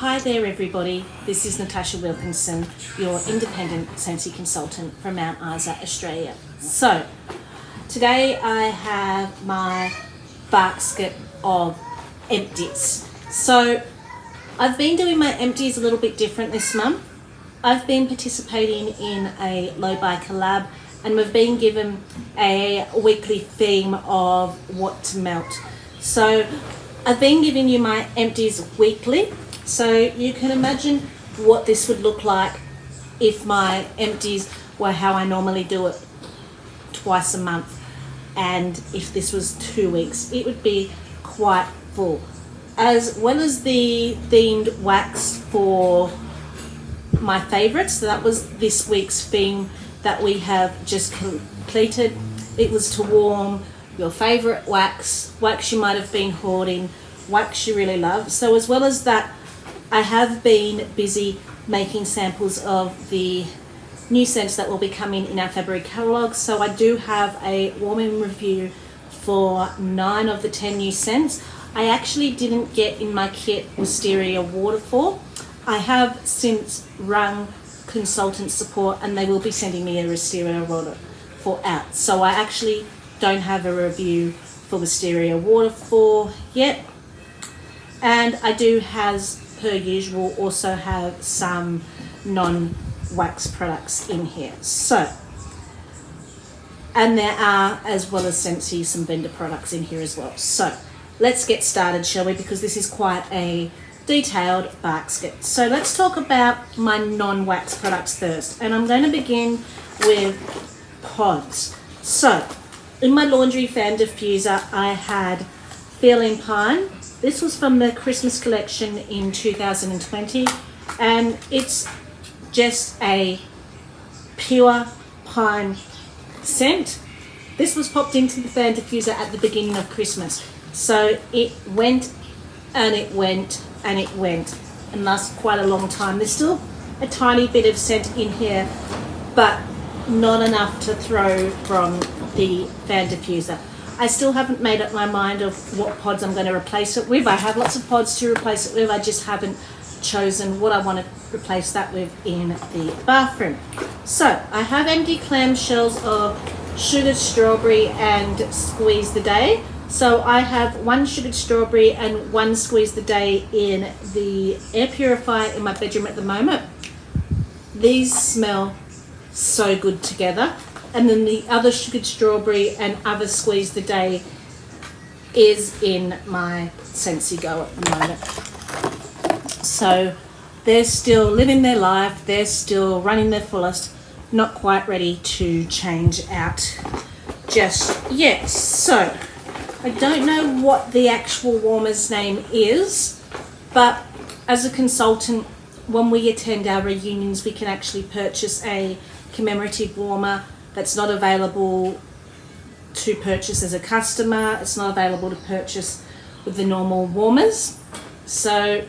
Hi there everybody, this is Natasha Wilkinson, your independent Scentsy consultant from Mount Isa, Australia. So, today I have my basket of empties. So, I've been doing my empties a little bit different this month. I've been participating in a Low by collab and we've been given a weekly theme of what to melt. So, I've been giving you my empties weekly. So you can imagine what this would look like if my empties were how I normally do it, twice a month, and if this was 2 weeks, it would be quite full. As well as the themed wax for my favorites, so that was this week's theme that we have just completed. It was to warm your favorite wax you might have been hoarding, wax you really love. So as well as that, I have been busy making samples of the new scents that will be coming in our February catalogue. So I do have a warming review for 9 of the 10 new scents. I actually didn't get in my kit Wisteria Waterfall. I have since rung consultant support and they will be sending me a Wisteria Waterfall out. So I actually don't have a review for Wisteria Waterfall yet. And I do, as per usual, also have some non-wax products in here. So, and there are, as well as Scentsy, some vendor products in here as well. So, let's get started, shall we? Because this is quite a detailed basket. So let's talk about my non-wax products first. And I'm going to begin with pods. So, in my laundry fan diffuser, I had Feeling Pine. This was from the Christmas collection in 2020, and it's just a pure pine scent. This was popped into the fan diffuser at the beginning of Christmas. So it went and it went and it went and lasted quite a long time. There's still a tiny bit of scent in here, but not enough to throw from the fan diffuser. I still haven't made up my mind of what pods I'm going to replace it with. I have lots of pods to replace it with. I just haven't chosen what I want to replace that with in the bathroom. So I have empty clamshells of sugared strawberry and squeeze the day. So I have 1 sugared strawberry and 1 squeeze the day in the air purifier in my bedroom at the moment. These smell so good together. And then the other sugared strawberry and other squeeze the day is in my Scentsy Go at the moment. So they're still living their life, they're still running their fullest, not quite ready to change out just yet. So I don't know what the actual warmer's name is, but as a consultant, when we attend our reunions, we can actually purchase a commemorative warmer that's not available to purchase as a customer. It's not available to purchase with the normal warmers. So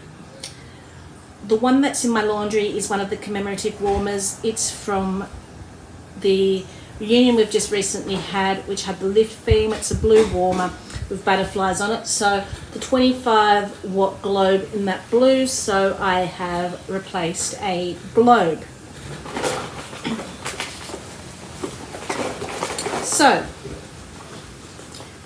the one that's in my laundry is one of the commemorative warmers. It's from the reunion we've just recently had, which had the lift theme. It's a blue warmer with butterflies on it. So the 25 watt globe in that blue, so I have replaced a globe. So,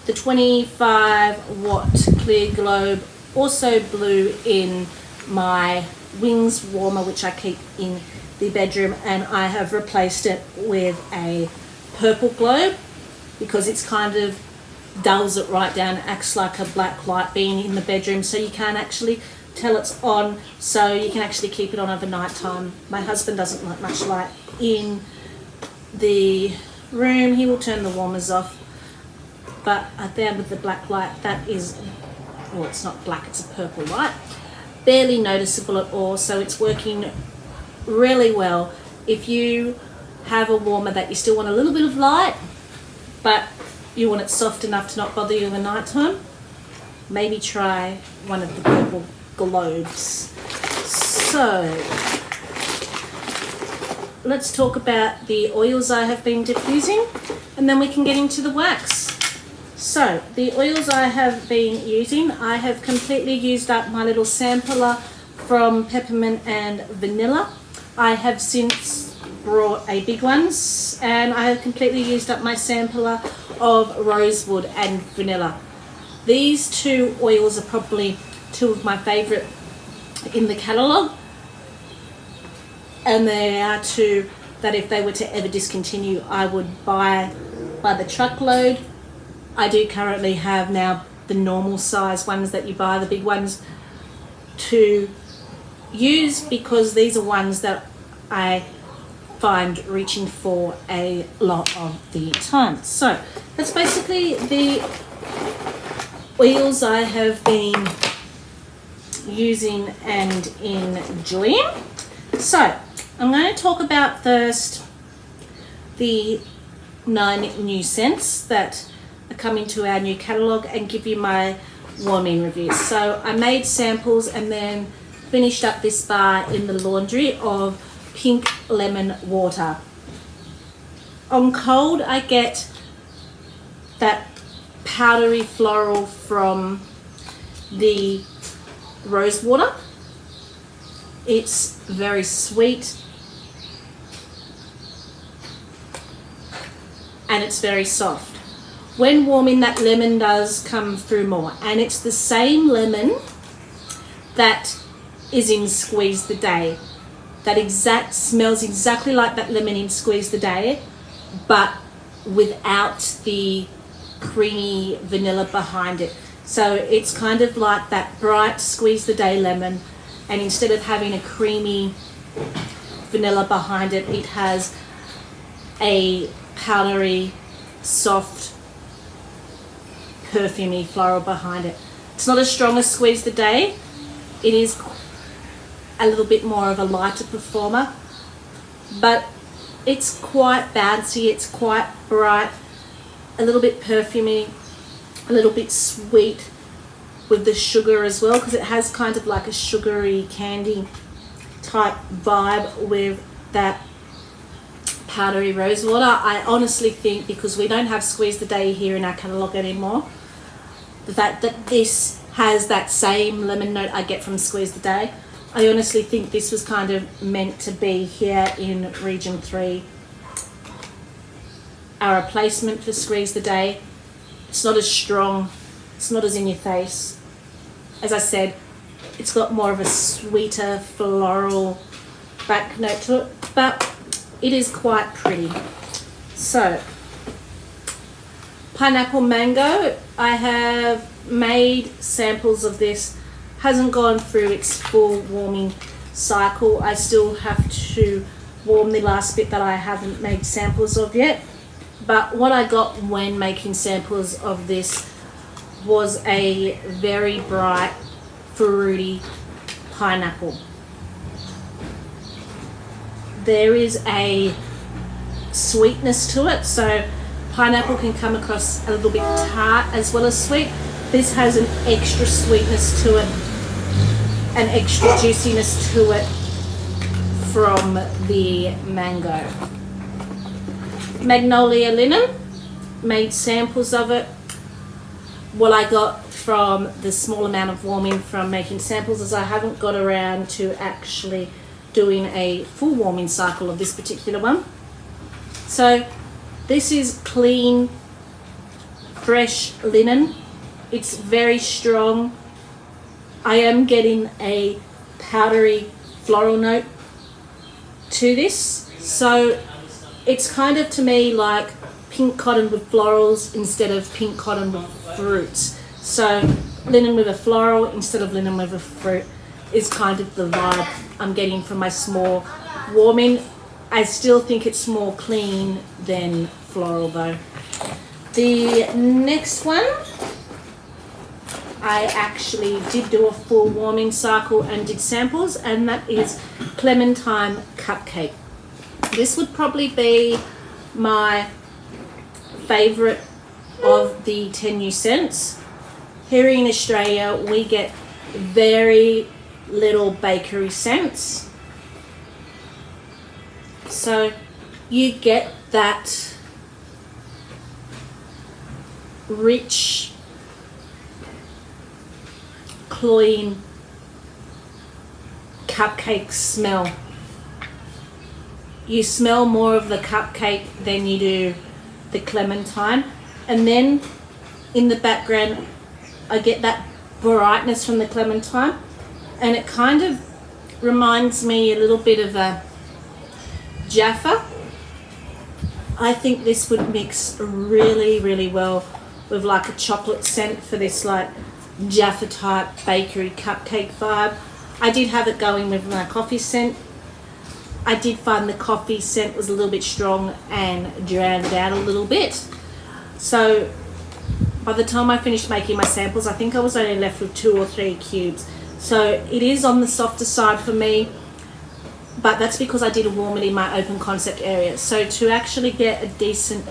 the 25 watt clear globe, also blue in my wings warmer, which I keep in the bedroom, and I have replaced it with a purple globe because it's kind of dulls it right down, acts like a black light being in the bedroom, so you can't actually tell it's on, so you can actually keep it on over night time. My husband doesn't like much light in the room. He will turn the warmers off, but there with the black light, that is, well, it's not black, it's a purple light, barely noticeable at all. So it's working really well. If you have a warmer that you still want a little bit of light, but you want it soft enough to not bother you in the night time, maybe try one of the purple globes. So let's talk about the oils I have been diffusing, and then we can get into the wax. So the oils I have been using, I have completely used up my little sampler from peppermint and vanilla. I have since brought a big ones, and I have completely used up my sampler of rosewood and vanilla. These two oils are probably two of my favourite in the catalogue, and they are two that if they were to ever discontinue, I would buy by the truckload. I do currently have now the normal size ones that you buy, the big ones, to use, because these are ones that I find reaching for a lot of the time. So that's basically the oils I have been using and enjoying. So I'm going to talk about first the 9 new scents that are coming to our new catalogue and give you my warming reviews. So I made samples and then finished up this bar in the laundry of pink lemon water. On cold, I get that powdery floral from the rose water. It's very sweet and it's very soft. When warming, that lemon does come through more, and it's the same lemon that is in Squeeze the Day. That smells exactly like that lemon in Squeeze the Day, but without the creamy vanilla behind it. So it's kind of like that bright Squeeze the Day lemon, and instead of having a creamy vanilla behind it, it has a powdery, soft, perfumey floral behind it. It's not as strong as Squeeze the Day. It is a little bit more of a lighter performer, but it's quite bouncy, it's quite bright, a little bit perfumey, a little bit sweet with the sugar as well, because it has kind of like a sugary candy type vibe with that powdery rose water. I honestly think, because we don't have Squeeze the Day here in our catalogue anymore, the fact that this has that same lemon note I get from Squeeze the Day, I honestly think this was kind of meant to be here in Region 3. Our replacement for Squeeze the Day. It's not as strong, it's not as in your face. As I said, it's got more of a sweeter floral back note to it, but it is quite pretty. So, pineapple mango, I have made samples of this. Hasn't gone through its full warming cycle. I still have to warm the last bit that I haven't made samples of yet. But what I got when making samples of this was a very bright, fruity pineapple. There is a sweetness to it, so pineapple can come across a little bit tart as well as sweet. This has an extra sweetness to it, an extra juiciness to it from the mango. Magnolia linen, made samples of it. What I got from the small amount of warming from making samples is I haven't got around to actually doing a full warming cycle of this particular one. So this is clean, fresh linen. It's very strong. I am getting a powdery floral note to this. So it's kind of, to me, like pink cotton with florals instead of pink cotton with fruits. So linen with a floral instead of linen with a fruit is kind of the vibe I'm getting from my small warming. I still think it's more clean than floral though. The next one, I actually did do a full warming cycle and did samples, and that is Clementine Cupcake. This would probably be my favourite of the 10 new scents. Here in Australia, we get very little bakery scents. So you get that rich, cloying cupcake smell. You smell more of the cupcake than you do the clementine. And then in the background, I get that brightness from the clementine, and it kind of reminds me a little bit of a Jaffa. I think this would mix really, really well with like a chocolate scent for this like Jaffa type bakery cupcake vibe. I did have it going with my coffee scent. I did find the coffee scent was a little bit strong and drowned it out a little bit. So by the time I finished making my samples, I think I was only left with 2 or 3 cubes. So it is on the softer side for me, but that's because I did warm it in my open concept area. So to actually get a decent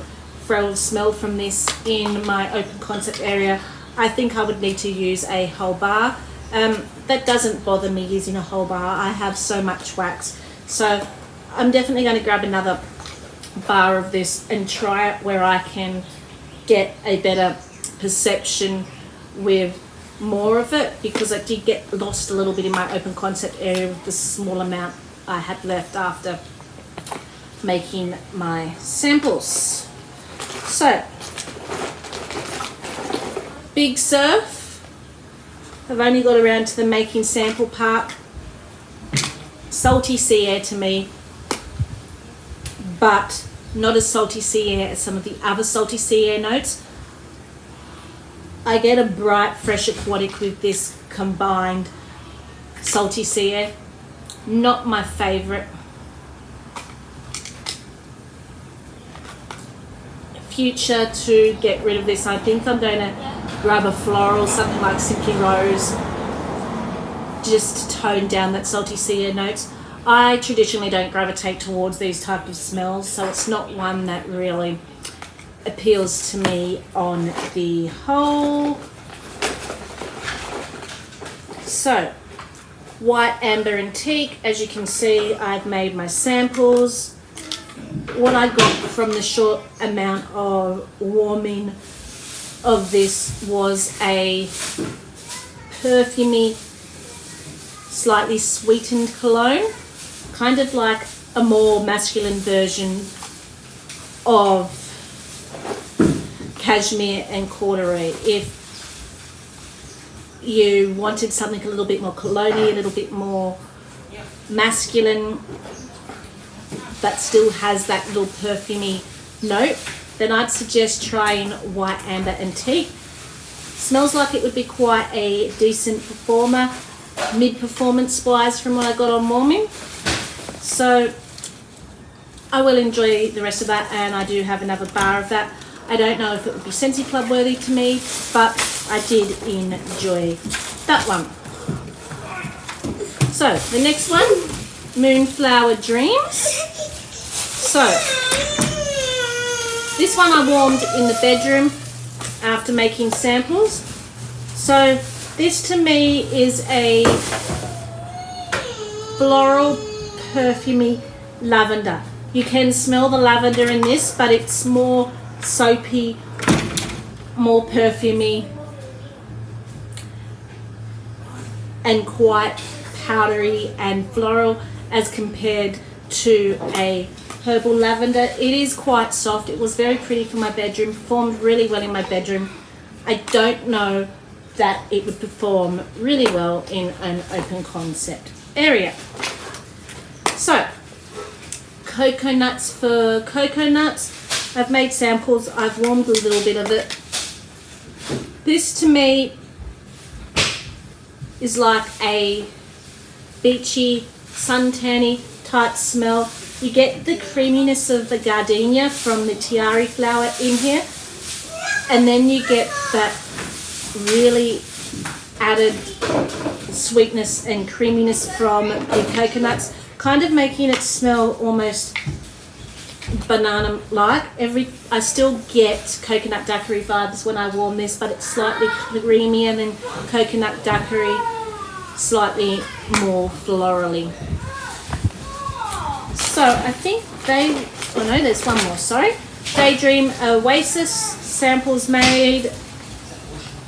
floral smell from this in my open concept area, I think I would need to use a whole bar. That doesn't bother me using a whole bar. I have so much wax. So I'm definitely going to grab another bar of this and try it where I can get a better perception with more of it, because I did get lost a little bit in my open concept area with the small amount I had left after making my samples. So, Big Surf. I've only got around to the making sample part. Salty sea air to me, but not as salty sea air as some of the other salty sea air notes. I get a bright, fresh aquatic with this combined salty sea air. Not my favourite. Future to get rid of this, I think I'm going to grab a floral, something like Simply Rose, just to tone down that salty sea air notes. I traditionally don't gravitate towards these type of smells, so it's not one that really appeals to me on the whole. So, white, amber and teak. As you can see, I've made my samples. What I got from the short amount of warming of this was a perfumey, slightly sweetened cologne, kind of like a more masculine version of cashmere and corduroy. If you wanted something a little bit more cologne-y, a little bit more masculine, but still has that little perfumey note, then I'd suggest trying white, amber and teak. Smells like it would be quite a decent performer, mid-performance wise from what I got on warming. So I will enjoy the rest of that, and I do have another bar of that. I don't know if it would be Scentsy Club worthy to me, but I did enjoy that one. So the next one, Moonflower Dreams. So this one I warmed in the bedroom after making samples. So this to me is a floral perfumey lavender. You can smell the lavender in this, but it's more soapy, more perfumey, and quite powdery and floral as compared to a herbal lavender. It is quite soft. It was very pretty for my bedroom, performed really well in my bedroom. I don't know that it would perform really well in an open concept area. So, coconuts for coconuts. I've made samples, I've warmed a little bit of it. This to me is like a beachy, suntanny type smell. You get the creaminess of the gardenia from the tiare flower in here, and then you get that really added sweetness and creaminess from the coconuts, kind of making it smell almost banana-like. I still get coconut daiquiri vibes when I warm this, but it's slightly creamier than coconut daiquiri, slightly more florally. So I think there's one more, sorry. Daydream Oasis samples made,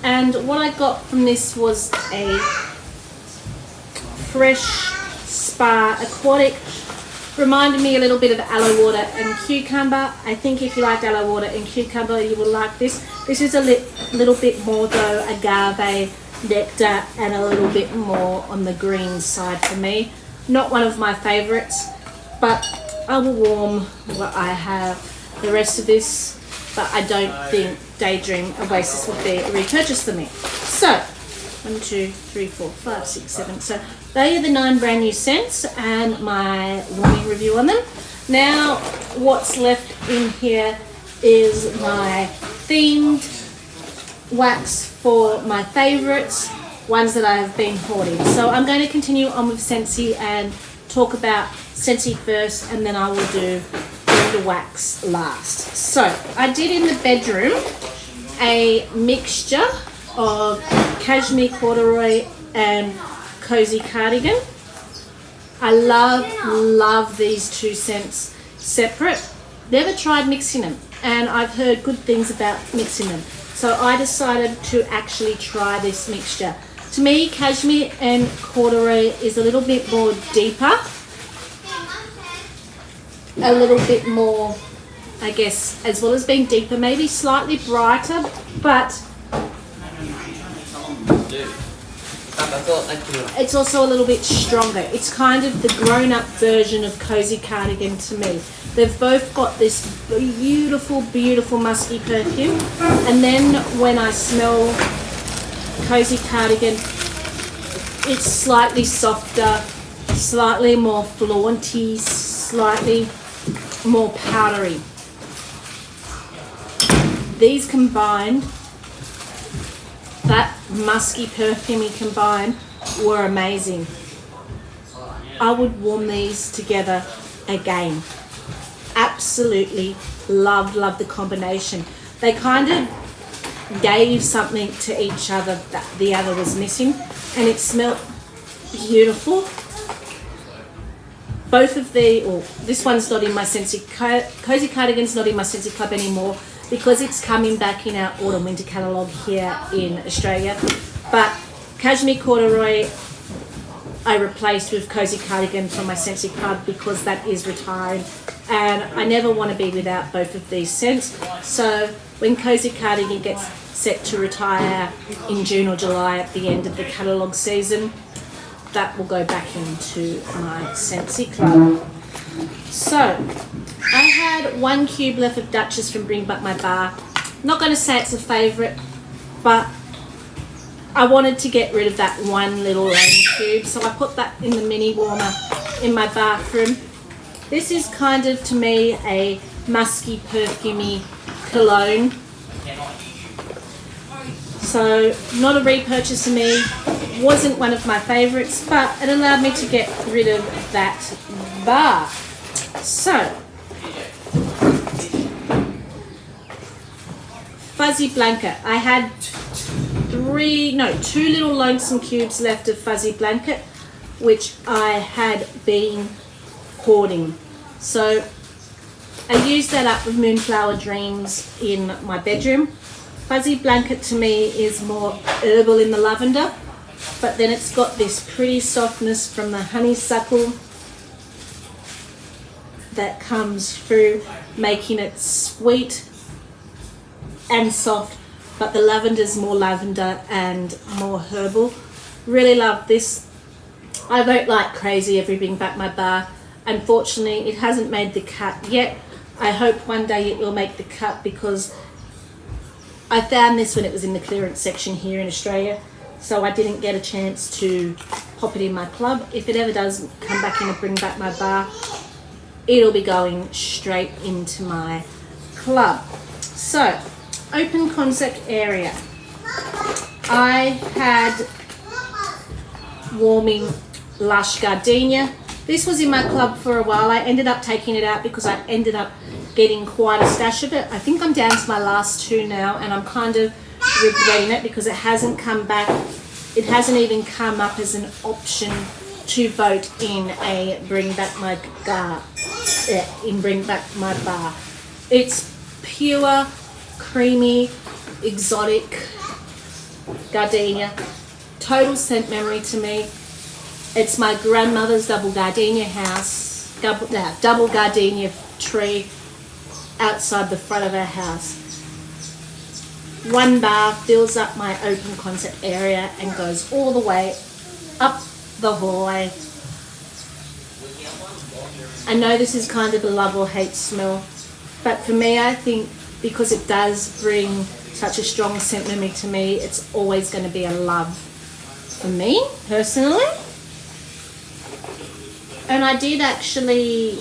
and what I got from this was a fresh Spa Aquatic. Reminded me a little bit of aloe water and cucumber. I think if you like aloe water and cucumber, you will like this. This is a little bit more though agave nectar and a little bit more on the green side for me. Not one of my favorites, but I will warm what I have. The rest of this, but I don't think Daydream Oasis would be a repurchase for me. So 1, 2, 3, 4, 5, 6, 7. So they are the 9 brand new scents and my warming review on them. Now what's left in here is my themed wax for my favorites, ones that I have been hoarding. So I'm going to continue on with Scentsy and talk about Scentsy first, and then I will do the wax last. So I did in the bedroom a mixture of cashmere corduroy and cozy cardigan. I love these two scents separate. Never tried mixing them, and I've heard good things about mixing them. So I decided to actually try this mixture. To me, cashmere and corduroy is a little bit more deeper, a little bit more, I guess, as well as being deeper, maybe slightly brighter, but it's also a little bit stronger. It's kind of the grown-up version of cozy cardigan to me. They've both got this beautiful, beautiful musky perfume, and then when I smell cozy cardigan, it's slightly softer, slightly more flaunty, slightly more powdery. These combined, that musky perfumey combined, were amazing. I would warm these together again. Absolutely love the combination. They kind of gave something to each other that the other was missing, and it smelled beautiful. Both of this one's not in my Scentsy, Cozy Cardigan's not in my Scentsy Club anymore because it's coming back in our autumn winter catalogue here in Australia. But Cashmere Corduroy I replaced with Cozy Cardigan from my Scentsy Club because that is retiring, and I never want to be without both of these scents. So when Cozy Cardigan gets set to retire in June or July at the end of the catalogue season, that will go back into my Scentsy Club. So I had 1 cube left of Duchess from Bring Back My Bar. Not going to say it's a favourite, but I wanted to get rid of that one little lone cube, so I put that in the mini warmer in my bathroom. This is kind of, to me, a musky, perfumey cologne. So not a repurchase for me, wasn't one of my favourites, but it allowed me to get rid of that bar. So, Fuzzy Blanket. I had 2 little lonesome cubes left of Fuzzy Blanket, which I had been hoarding. So I used that up with Moonflower Dreams in my bedroom. Fuzzy Blanket to me is more herbal in the lavender, but then it's got this pretty softness from the honeysuckle that comes through, making it sweet and soft, but the lavender's more lavender and more herbal. Really love this. I vote like crazy every Bring Back My Bar. Unfortunately, it hasn't made the cut yet. I hope one day it will make the cut because I found this when it was in the clearance section here in Australia, so I didn't get a chance to pop it in my club. If it ever does come back in a Bring Back My Bar, it'll be going straight into my club. So, open concept area. I had warming Lush Gardenia. This was in my club for a while. I ended up taking it out because I ended up getting quite a stash of it. I think I'm down to my last 2 now, and I'm kind of regretting it because it hasn't come back. It hasn't even come up as an option to vote in a Bring Back My Bar. Bring Back My Bar. It's pure, creamy, exotic gardenia. Total scent memory to me. It's my grandmother's double gardenia house, double gardenia tree outside the front of our house. One bar fills up my open concept area and goes all the way up the hallway. I know this is kind of a love or hate smell, but for me, I think because it does bring such a strong scent memory to me, it's always going to be a love for me personally. And I did actually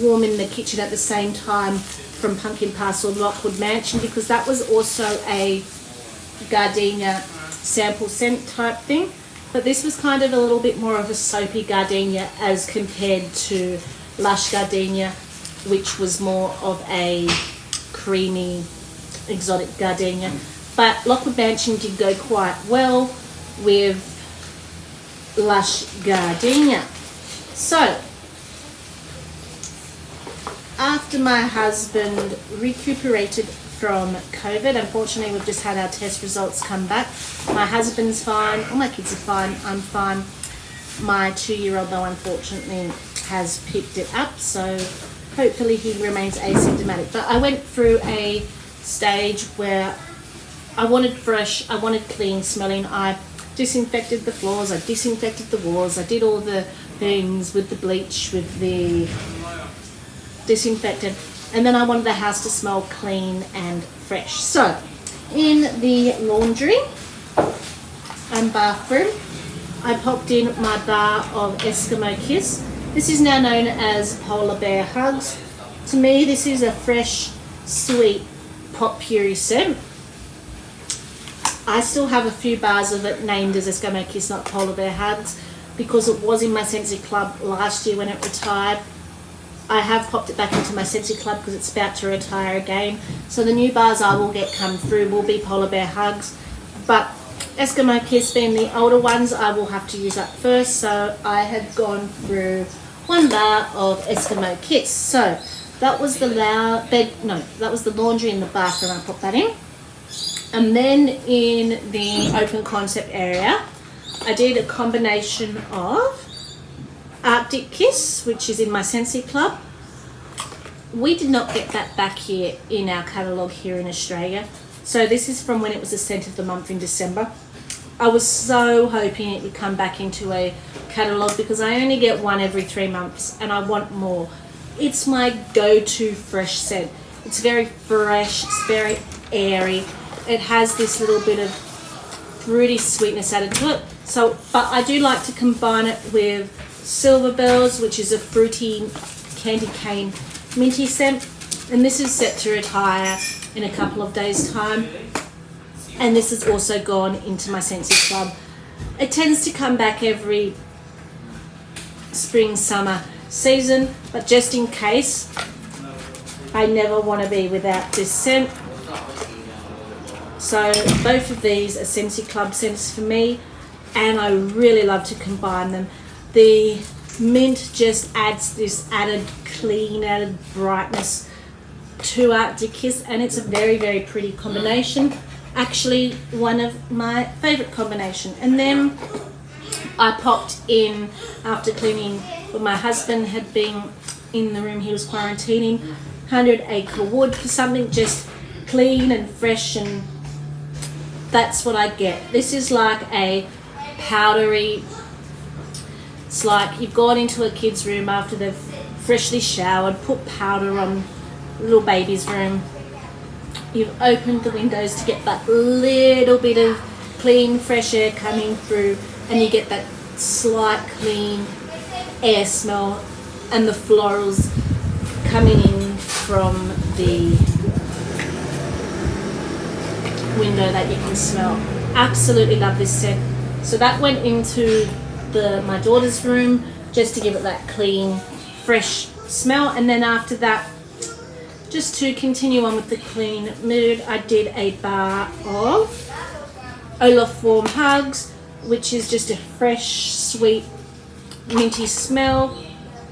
warm in the kitchen at the same time from Pumpkin Castle Lockwood Mansion, because that was also a gardenia sample scent type thing, but this was kind of a little bit more of a soapy gardenia as compared to Lush gardenia, which was more of a creamy exotic gardenia. But Lockwood Mansion did go quite well with Lush gardenia. So after my husband recuperated from COVID, unfortunately we've just had our test results come back. My husband's fine, all my kids are fine, I'm fine. My 2-year-old though unfortunately has picked it up, so hopefully he remains asymptomatic. But I went through a stage where I wanted fresh, I wanted clean smelling. I disinfected the floors, I disinfected the walls, I did all the things with the bleach, with the disinfectant, and then I wanted the house to smell clean and fresh. So in the laundry and bathroom, I popped in my bar of Eskimo Kiss. This is now known as Polar Bear Hugs. To me, this is a fresh, sweet potpourri scent. I still have a few bars of it named as Eskimo Kiss, not Polar Bear Hugs, because it was in my Scentsy Club last year when it retired. I have popped it back into my Scentsy Club because it's about to retire again. So the new bars I will get come through will be Polar Bear Hugs. But Eskimo Kiss being the older ones, I will have to use up first. So I had gone through one bar of Eskimo Kiss. So that was the that was the laundry in the bathroom. I popped that in. And then in the open concept area, I did a combination of Arctic Kiss, which is in my Scentsy Club. We did not get that back here in our catalogue here in Australia. So this is from when it was the scent of the month in December. I was so hoping it would come back into a catalogue because I only get one every 3 months and I want more. It's my go-to fresh scent. It's very fresh, it's very airy. It has this little bit of fruity sweetness added to it. So, but I do like to combine it with Silver Bells, which is a fruity candy cane minty scent, and this is set to retire in a couple of days time, and this has also gone into my Scentsy Club. It tends to come back every spring summer season, but just in case, I never want to be without this scent. So both of these are Scentsy Club scents for me, and I really love to combine them. The mint just adds this added clean, added brightness to Arctic Kiss, and it's a very, very pretty combination. Actually, one of my favourite combination. And then I popped in, after cleaning, when my husband had been in the room, he was quarantining, 100 Acre Wood for something just clean and fresh, and that's what I get. This is like a powdery, it's like you've gone into a kid's room after they've freshly showered, put powder on little baby's room. You've opened the windows to get that little bit of clean, fresh air coming through, and you get that slight clean air smell and the florals coming in from the window that you can smell. Absolutely love this scent. So that went into my daughter's room just to give it that clean, fresh smell. And then after that, just to continue on with the clean mood, I did a bar of Olaf Warm Hugs, which is just a fresh, sweet, minty smell.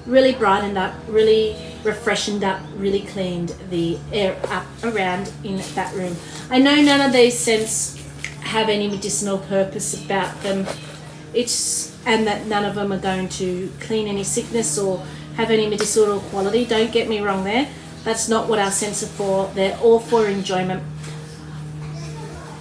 Really brightened up, really refreshened up, really cleaned the air up around in that room. I know none of these scents have any medicinal purpose about them. It's and that none of them are going to clean any sickness or have any medicinal quality. Don't get me wrong there. That's not what our scents are for. They're all for enjoyment.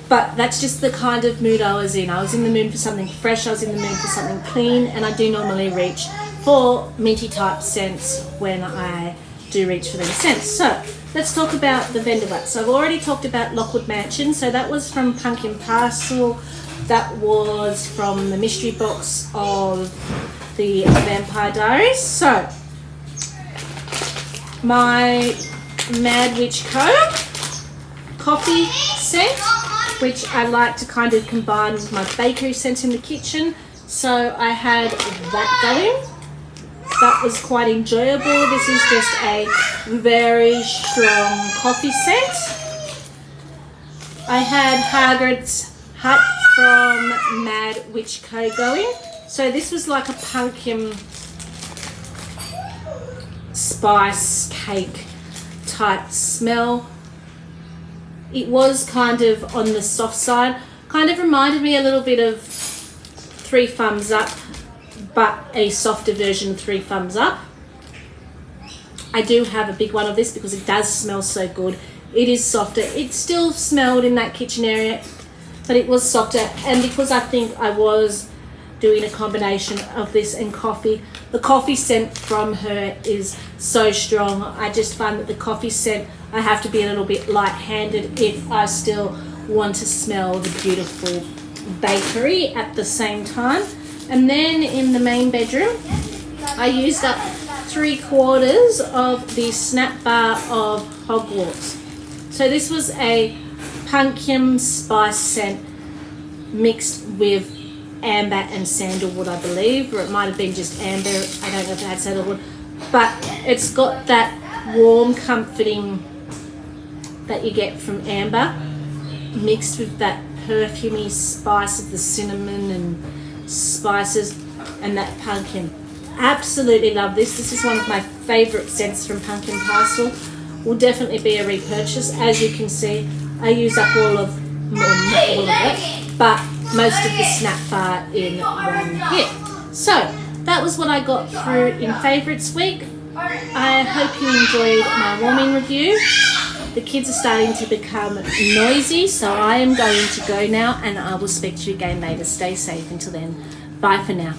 But that's just the kind of mood I was in. I was in the mood for something fresh, I was in the mood for something clean, and I do normally reach for minty type scents when I do reach for these scents. So let's talk about the vendor wax. So I've already talked about Lockwood Mansion. So that was from Pumpkin Parcel. That was from the mystery box of the Vampire Diaries. So my Mad Witch Co. coffee scent, which I like to kind of combine with my bakery scent in the kitchen. So I had that going. That was quite enjoyable. This is just a very strong coffee scent. I had Hagrid's Hut from Mad Witch Co. going. So this was like a pumpkin spice cake type smell. It was kind of on the soft side. Kind of reminded me a little bit of Three Thumbs Up, but a softer version of Three Thumbs Up. I do have a big one of this because it does smell so good. It is softer. It still smelled in that kitchen area, but it was softer. And because I think I was doing a combination of this and coffee, the coffee scent from her is so strong. I just find that the coffee scent, I have to be a little bit light-handed if I still want to smell the beautiful bakery at the same time. And then in the main bedroom, I used up 3/4 of the Snap Bar of Hogwarts. So this was a pumpkin spice scent mixed with amber and sandalwood, I believe, or it might have been just amber. I don't know if it had sandalwood, but it's got that warm, comforting that you get from amber mixed with that perfumey spice of the cinnamon and spices and that pumpkin. Absolutely love this. This is one of my favorite scents from Pumpkin Parcel. Will definitely be a repurchase. As you can see, I use up all of it, but most of the Snap Bar in one hit. So that was what I got through in Favourites Week. I hope you enjoyed my warming review. The kids are starting to become noisy, so I am going to go now, and I will speak to you again later. Stay safe until then. Bye for now.